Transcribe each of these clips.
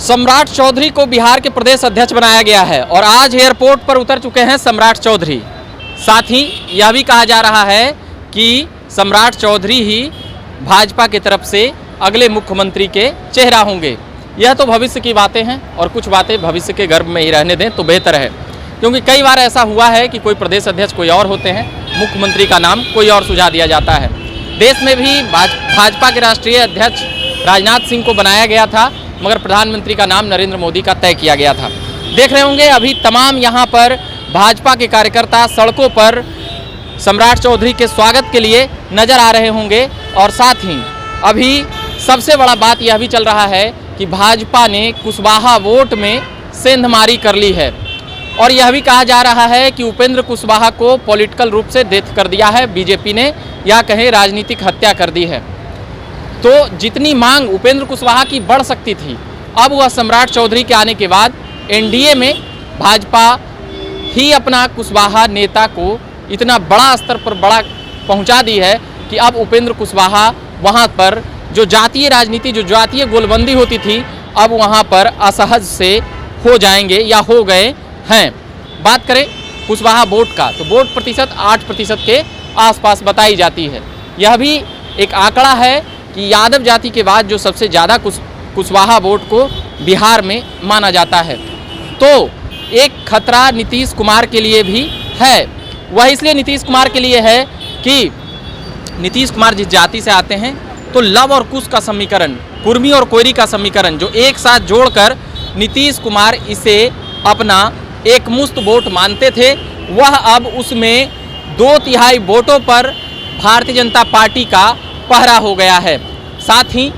सम्राट चौधरी को बिहार के प्रदेश अध्यक्ष बनाया गया है और आज एयरपोर्ट पर उतर चुके हैं सम्राट चौधरी। साथ ही यह भी कहा जा रहा है कि सम्राट चौधरी ही भाजपा की तरफ से अगले मुख्यमंत्री के चेहरा होंगे। यह तो भविष्य की बातें हैं और कुछ बातें भविष्य के गर्भ में ही रहने दें तो बेहतर है, क्योंकि कई बार ऐसा हुआ है कि कोई प्रदेश अध्यक्ष कोई और होते हैं, मुख्यमंत्री का नाम कोई और सुझा दिया जाता है। देश में भी भाजपा के राष्ट्रीय अध्यक्ष राजनाथ सिंह को बनाया गया था, मगर प्रधानमंत्री का नाम नरेंद्र मोदी का तय किया गया था। देख रहे होंगे अभी तमाम यहाँ पर भाजपा के कार्यकर्ता सड़कों पर सम्राट चौधरी के स्वागत के लिए नजर आ रहे होंगे। और साथ ही अभी सबसे बड़ा बात यह भी चल रहा है कि भाजपा ने कुशवाहा वोट में सेंधमारी कर ली है और यह भी कहा जा रहा है कि उपेंद्र कुशवाहा को पॉलिटिकल रूप से डेथ कर दिया है बीजेपी ने, या कहें राजनीतिक हत्या कर दी है। तो जितनी मांग उपेंद्र कुशवाहा की बढ़ सकती थी, अब वह सम्राट चौधरी के आने के बाद एनडीए में भाजपा ही अपना कुशवाहा नेता को इतना बड़ा स्तर पर पहुंचा दी है कि अब उपेंद्र कुशवाहा वहां पर जो जातीय राजनीति, जो जातीय गोलबंदी होती थी, अब वहां पर असहज से हो जाएंगे या हो गए हैं। बात करें कुशवाहा वोट का, तो वोट प्रतिशत 8% के आसपास बताई जाती है। यह भी एक आंकड़ा है कि यादव जाति के बाद जो सबसे ज़्यादा कुशवाहा वोट को बिहार में माना जाता है। तो एक खतरा नीतीश कुमार के लिए भी है। वह इसलिए नीतीश कुमार के लिए है कि नीतीश कुमार जिस जाति से आते हैं, तो लव और कुश का समीकरण, कुर्मी और कोयरी का समीकरण जो एक साथ जोड़कर नीतीश कुमार इसे अपना एक मुश्त वोट मानते थे, वह अब उसमें 2/3 वोटों पर भारतीय जनता पार्टी का पहरा हो गया है। साथ ही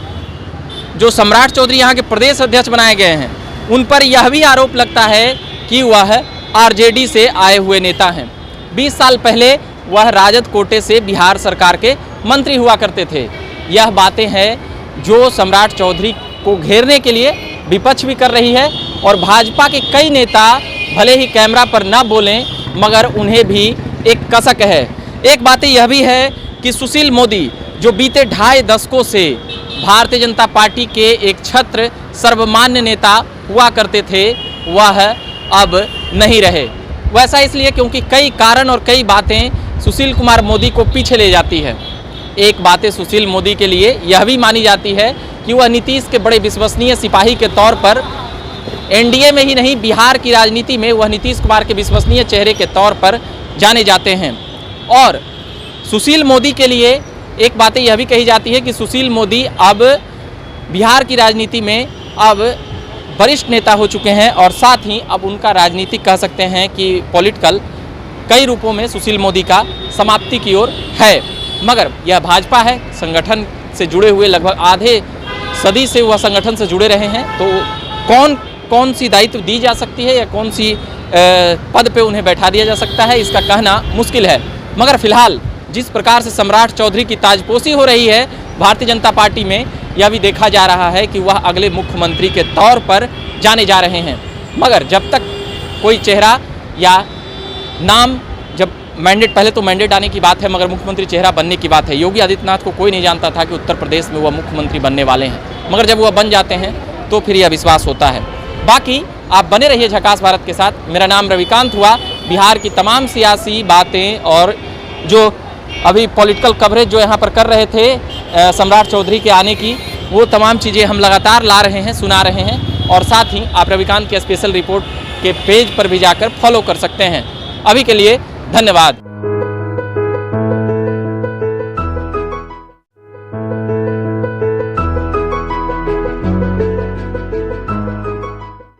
जो सम्राट चौधरी यहाँ के प्रदेश अध्यक्ष बनाए गए हैं, उन पर यह भी आरोप लगता है कि वह आरजेडी से आए हुए नेता हैं। 20 साल पहले वह राजद कोटे से बिहार सरकार के मंत्री हुआ करते थे। यह बातें हैं जो सम्राट चौधरी को घेरने के लिए विपक्ष भी कर रही है और भाजपा के कई नेता भले ही कैमरा पर न बोलें, मगर उन्हें भी एक कसक है। एक बात यह भी है कि सुशील मोदी जो बीते 2.5 दशकों से भारतीय जनता पार्टी के एक छत्र सर्वमान्य नेता हुआ करते थे, वह अब नहीं रहे। वैसा इसलिए क्योंकि कई कारण और कई बातें सुशील कुमार मोदी को पीछे ले जाती है। एक बातें सुशील मोदी के लिए यह भी मानी जाती है कि वह नीतीश के बड़े विश्वसनीय सिपाही के तौर पर एनडीए में ही नहीं, बिहार की राजनीति में वह नीतीश कुमार के विश्वसनीय चेहरे के तौर पर जाने जाते हैं। और सुशील मोदी के लिए एक बातें यह भी कही जाती है कि सुशील मोदी अब बिहार की राजनीति में अब वरिष्ठ नेता हो चुके हैं और साथ ही अब उनका राजनीतिक कह सकते हैं कि पॉलिटिकल कई रूपों में सुशील मोदी का समाप्ति की ओर है। मगर यह भाजपा है, संगठन से जुड़े हुए लगभग आधे सदी से वह संगठन से जुड़े रहे हैं। तो कौन सी दायित्व दी जा सकती है या कौन सी पद पे उन्हें बैठा दिया जा सकता है, इसका कहना मुश्किल है। मगर फिलहाल जिस प्रकार से सम्राट चौधरी की ताजपोशी हो रही है भारतीय जनता पार्टी में, यह भी देखा जा रहा है कि वह अगले मुख्यमंत्री के तौर पर जाने जा रहे हैं। मगर जब तक कोई चेहरा या नाम, जब मैंडेट, पहले तो मैंडेट आने की बात है, मगर मुख्यमंत्री चेहरा बनने की बात है। योगी आदित्यनाथ को कोई नहीं जानता था कि उत्तर प्रदेश में वह मुख्यमंत्री बनने वाले हैं, मगर जब वह बन जाते हैं तो फिर यह विश्वास होता है। बाकी आप बने रहिए झकास भारत के साथ। मेरा नाम रविकांत हुआ। बिहार की तमाम सियासी बातें और जो अभी पॉलिटिकल कवरेज जो यहाँ पर कर रहे थे सम्राट चौधरी के आने की, वो तमाम चीज़ें हम लगातार ला रहे हैं, सुना रहे हैं। और साथ ही आप रविकांत के स्पेशल रिपोर्ट के पेज पर भी जाकर फॉलो कर सकते हैं। अभी के लिए धन्यवाद।